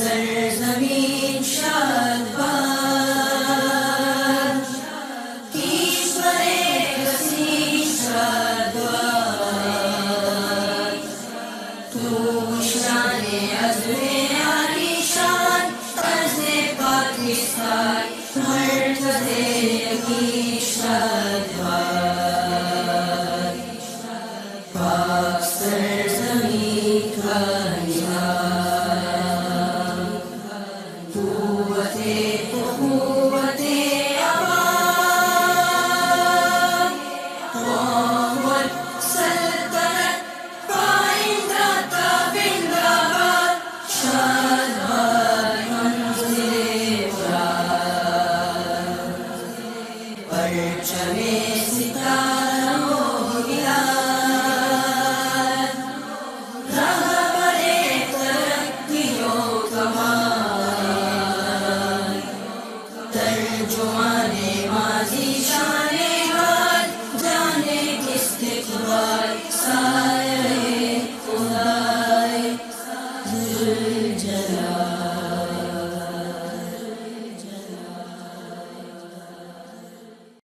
سرزمین شادباد کشور وسیع شادباد تو شان عزم عالیشان عرض پاکستان مرکز یقین شادباد پاک سرزمین کا نظام قوت عوام قوت سلطنت پائندہ تابندہ باد شادباد منزل مراد پرچم ستارہ و ہلال رہبر ترقی و کمال ترجمان ماضی شان حال جانے استقبال